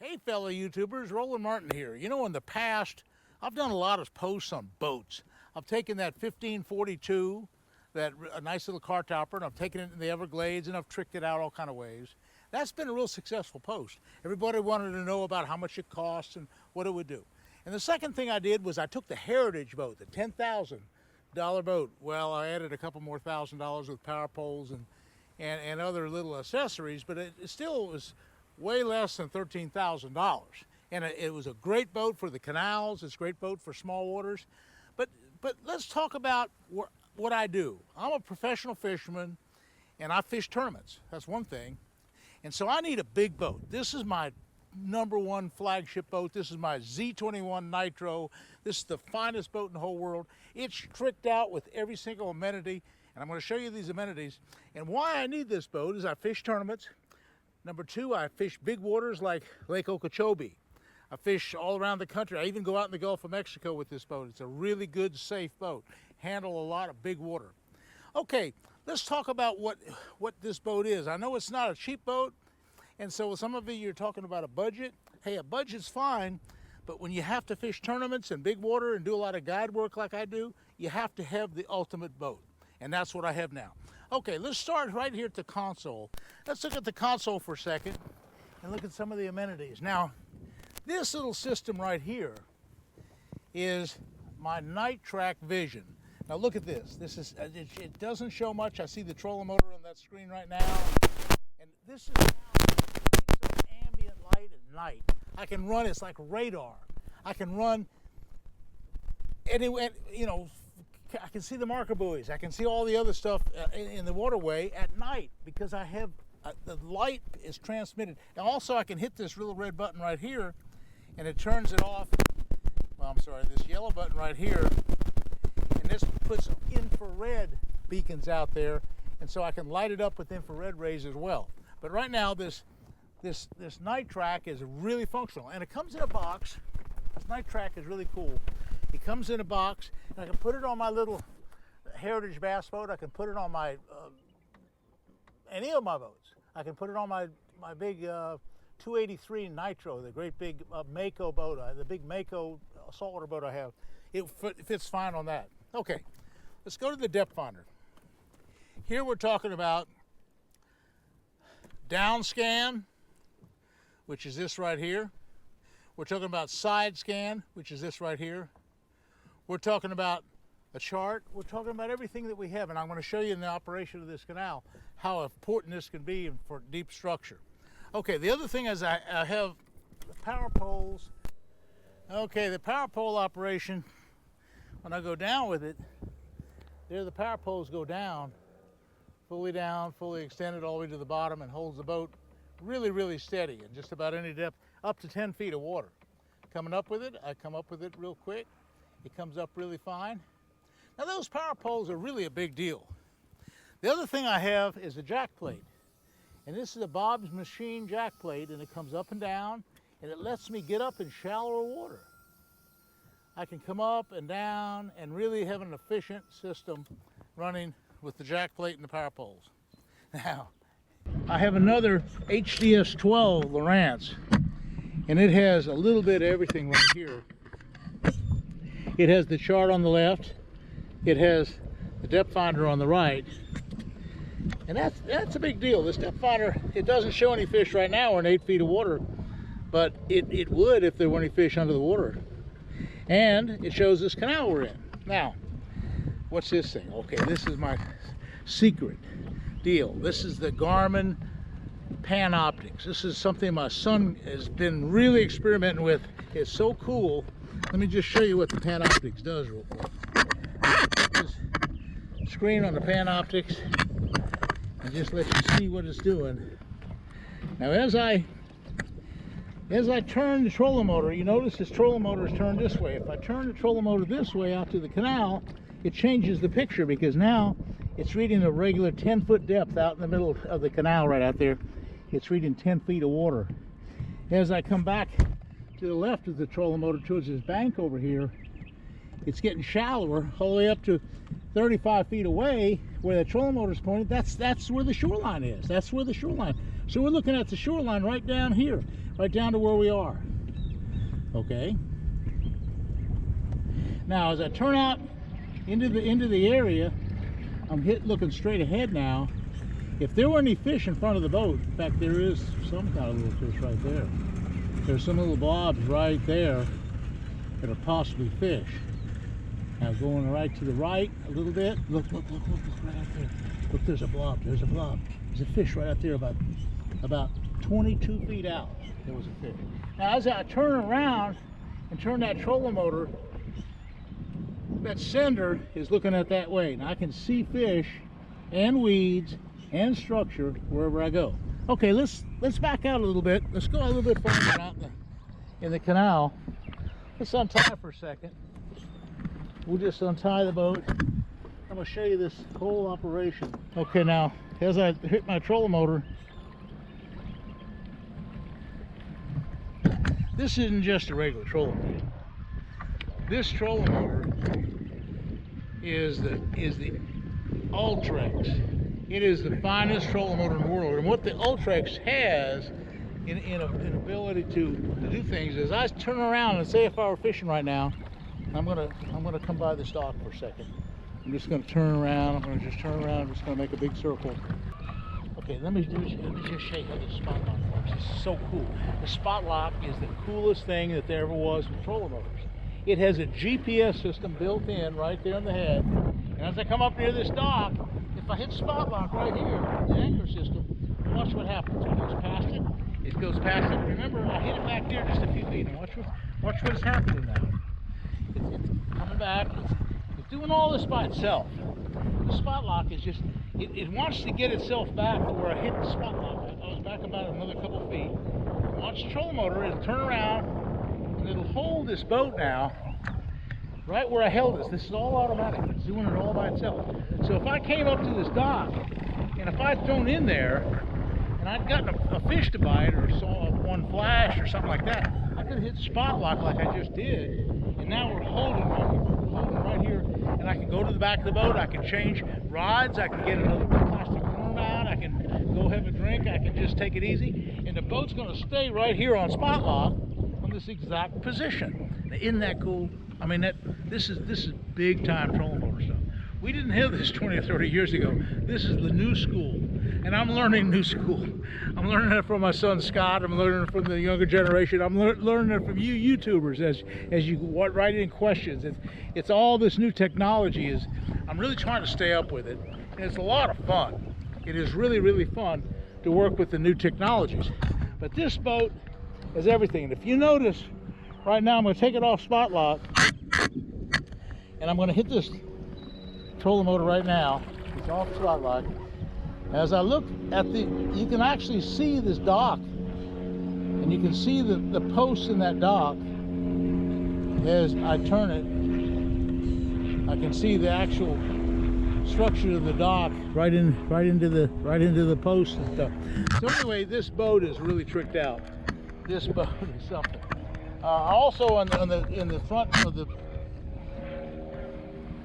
Hey fellow YouTubers, Roland Martin here. You know, in the past, I've done a lot of posts on boats. I've taken that 1542, a nice little car topper, and I've taken it in the Everglades and I've tricked it out all kind of ways. That's been a real successful post. Everybody wanted to know about how much it costs and what it would do. And the second thing I did was I took the Heritage boat, the $10,000 boat. Well, I added a couple more $1,000 with power poles and other little accessories, but it still was way less than $13,000. And it was a great boat for the canals. It's a great boat for small waters. But let's talk about what I do. I'm a professional fisherman and I fish tournaments. That's one thing. And so I need a big boat. This is my #1 flagship boat. This is my Z21 Nitro. This is the finest boat in the whole world. It's tricked out with every single amenity. And I'm going to show you these amenities. And why I need this boat is I fish tournaments. #2, I fish big waters like Lake Okeechobee. I fish all around the country. I even go out in the Gulf of Mexico with this boat. It's a really good, safe boat. Handle a lot of big water. Okay, let's talk about what this boat is. I know it's not a cheap boat, and so some of you are talking about a budget. Hey, a budget's fine, but when you have to fish tournaments and big water and do a lot of guide work like I do, you have to have the ultimate boat, and that's what I have now. Okay, let's start right here at the console. Let's look at the console for a second and look at some of the amenities. Now, this little system right here is my night track vision. Now look at this. It doesn't show much. I see the trolling motor on that screen right now. And this is now ambient light at night. I can run, it's like radar. I can run anywhere, you know, I can see the marker buoys. I can see all the other stuff in the waterway at night because I have the light is transmitted. And also I can hit this little red button right here and it turns it off. Well, I'm sorry, this yellow button right here, and this puts infrared beacons out there, and so I can light it up with infrared rays as well. But right now this night track is really functional, and it comes in a box. This night track is really cool. It comes in a box, and I can put it on my little Heritage bass boat. I can put it on my any of my boats. I can put it on my big 283 Nitro, the great big Mako boat, the big Mako saltwater boat I have. It fits fine on that. Okay, let's go to the depth finder. Here we're talking about down scan, which is this right here. We're talking about side scan, which is this right here. We're talking about a chart. We're talking about everything that we have, and I'm going to show you in the operation of this canal how important this can be for deep structure. Okay, the other thing is I have the power poles. Okay, the power pole operation, when I go down with it, there the power poles go down, fully extended all the way to the bottom, and holds the boat really, really steady at just about any depth, up to 10 feet of water. Coming up with it, I come up with it real quick. It comes up really fine. Now those power poles are really a big deal. The other thing I have is a jack plate. And this is a Bob's Machine jack plate, and it comes up and down, and it lets me get up in shallower water. I can come up and down and really have an efficient system running with the jack plate and the power poles. Now, I have another HDS 12 Lowrance, and it has a little bit of everything right here. It has the chart on the left, it has the depth finder on the right, and that's a big deal. This depth finder, it doesn't show any fish right now. We're in 8 feet of water, but it would if there were any fish under the water. And it shows this canal we're in. Now, what's this thing? Okay, this is my secret deal. This is the Garmin Panoptix. This is something my son has been really experimenting with. It's so cool. Let me just show you what the Panoptix does real quick. This screen on the Panoptix and just let you see what it's doing. Now as I turn the trolling motor, you notice this trolling motor is turned this way. If I turn the trolling motor this way out to the canal, it changes the picture because now it's reading a regular 10-foot depth out in the middle of the canal right out there. It's reading 10 feet of water. As I come back to the left of the trolling motor towards this bank over here, it's getting shallower, all the way up to 35 feet away where the trolling motor is pointed. That's where the shoreline is. That's where the shoreline. So we're looking at the shoreline right down here, right down to where we are. Okay. Now as I turn out into the area, I'm looking straight ahead now. If there were any fish in front of the boat, in fact there is some kind of little fish right there. There's some little blobs right there that are possibly fish. Now going right to the right a little bit. Look right out there. Look, there's a blob. There's a blob. There's a fish right out there about 22 feet out. There was a fish. Now as I turn around and turn that trolling motor, that sender is looking at that way. Now I can see fish and weeds and structure wherever I go. Okay, let's back out a little bit. Let's go a little bit farther out in the canal. Let's untie for a second. We'll just untie the boat. I'm going to show you this whole operation. Okay, now as I hit my trolling motor, this isn't just a regular trolling motor. This trolling motor is the Ultrex. It is the finest trolling motor in the world. And what the Ultrex has in ability to do things is, I turn around and say if I were fishing right now, I'm gonna come by this dock for a second. I'm just gonna turn around. I'm gonna just turn around. I'm just gonna make a big circle. Okay, let me just show you how this spot lock works. It's so cool. The spot lock is the coolest thing that there ever was with trolling motors. It has a GPS system built in right there in the head. And as I come up near this dock, if I hit spot lock right here, the anchor system, watch what happens. It goes past it. It goes past it. Remember, I hit it back there just a few feet. And watch what is happening now. It's coming back. It's doing all this by itself. The spot lock is just, it wants to get itself back to where I hit the spot lock. I was back about another couple of feet. Watch the trolling motor. It'll turn around and it'll hold this boat now right where I held this. This is all automatic. It's doing it all by itself. So if I came up to this dock and if I'd thrown in there and I'd gotten a fish to bite or saw one flash or something like that, I could have hit spot lock like I just did. And now we're holding right here. And I can go to the back of the boat. I can change rods. I can get another plastic worm out. I can go have a drink. I can just take it easy. And the boat's going to stay right here on spot lock on this exact position. Now, isn't that cool? I mean, this is big time trolling motor stuff. We didn't have this 20 or 30 years ago. This is the new school, and I'm learning new school. I'm learning it from my son Scott. I'm learning it from the younger generation. I'm learning it from you YouTubers as you write in questions. It's all this new technology. I'm really trying to stay up with it, and it's a lot of fun. It is really, really fun to work with the new technologies. But this boat is everything. And if you notice, right now I'm going to take it off spot lock, and I'm going to hit this trolling motor right now. It's off spot lock. As I look at you can actually see this dock, and you can see the posts in that dock. As I turn it, I can see the actual structure of the dock right into the posts and stuff. So anyway, this boat is really tricked out. This boat is something. Also in the front of the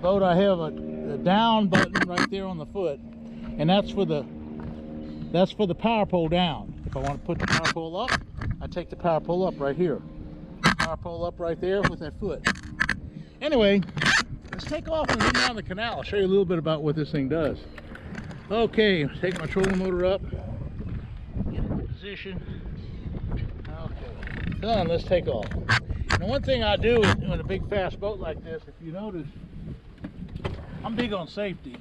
boat, I have a down button right there on the foot, and that's for the power pole down. If I want to put the power pole up, I take the power pole up right here. Power pole up right there with that foot. Anyway, let's take off and run down the canal. I'll show you a little bit about what this thing does. Okay, take my trolling motor up, get in position. Okay, done. Let's take off. Now, one thing I do in a big fast boat like this, if you notice, I'm big on safety.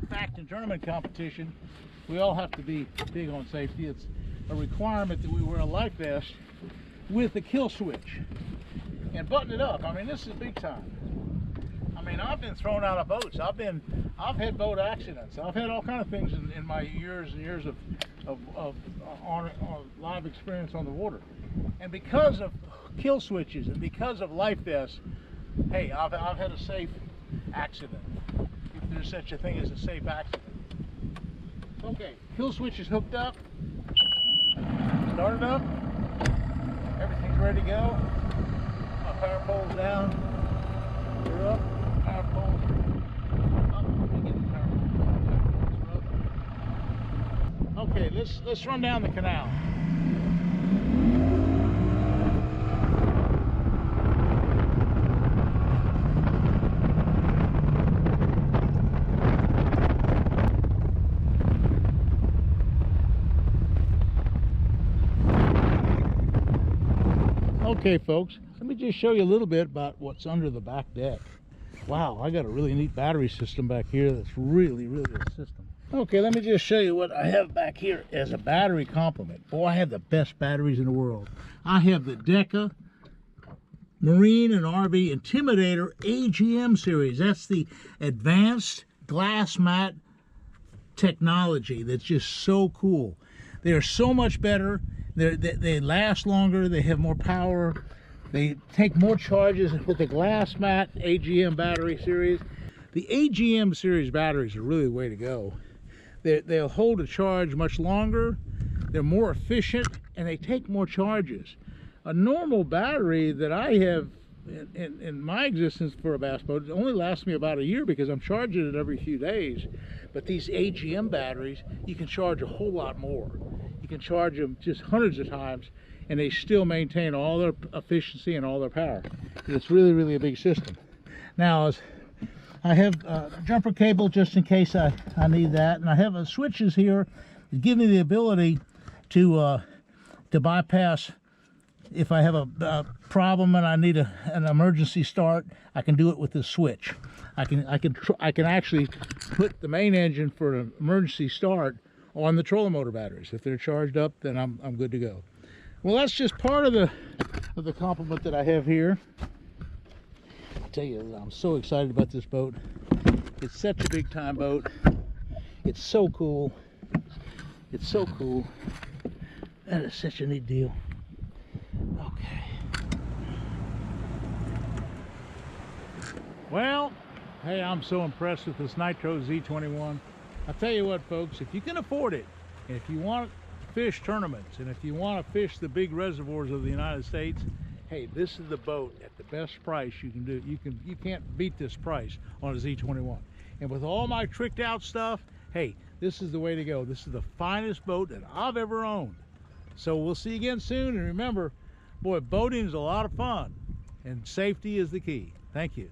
In fact, in tournament competition, we all have to be big on safety. It's a requirement that we wear a life vest with a kill switch and button it up. I mean, this is big time. I mean, I've been thrown out of boats. I've had boat accidents. I've had all kind of things in my years and years of live experience on the water. And because of kill switches and because of life vests, hey, I've had a safe accident, if there's such a thing as a safe accident. Okay, kill switch is hooked up, started up, everything's ready to go. My power pole's down, we're up, power pole's up, let me get the power pole. Okay, let's run down the canal. Okay folks, let me just show you a little bit about what's under the back deck. Wow, I got a really neat battery system back here that's really a system. Okay, let me just show you what I have back here as a battery complement. Boy, I have the best batteries in the world. I have the Deca Marine and RV Intimidator AGM series. That's the advanced glass mat technology that's just so cool. They are so much better. They last longer, they have more power, they take more charges with the glass mat AGM battery series. The AGM series batteries are really the way to go. They'll hold a charge much longer, they're more efficient, and they take more charges. A normal battery that I have in my existence for a bass boat, it only lasts me about a year because I'm charging it every few days. But these AGM batteries, you can charge a whole lot more. You can charge them just hundreds of times and they still maintain all their efficiency and all their power. It's really a big system. Now, I have a jumper cable just in case I need that, and I have switches here that give me the ability to bypass if I have a problem and I need an emergency start. I can do it with this switch. I can actually put the main engine for an emergency start on the trolling motor batteries. If they're charged up, then I'm good to go. Well, that's just part of the complement that I have here. I tell you, I'm so excited about this boat. It's such a big time boat. It's so cool. It's so cool. That is such a neat deal. Okay. Well, hey, I'm so impressed with this Nitro Z21. I'll tell you what, folks, if you can afford it, and if you want to fish tournaments, and if you want to fish the big reservoirs of the United States, hey, this is the boat at the best price you can do. You can't beat this price on a Z21. And with all my tricked out stuff, hey, this is the way to go. This is the finest boat that I've ever owned. So we'll see you again soon, and remember, boy, boating is a lot of fun, and safety is the key. Thank you.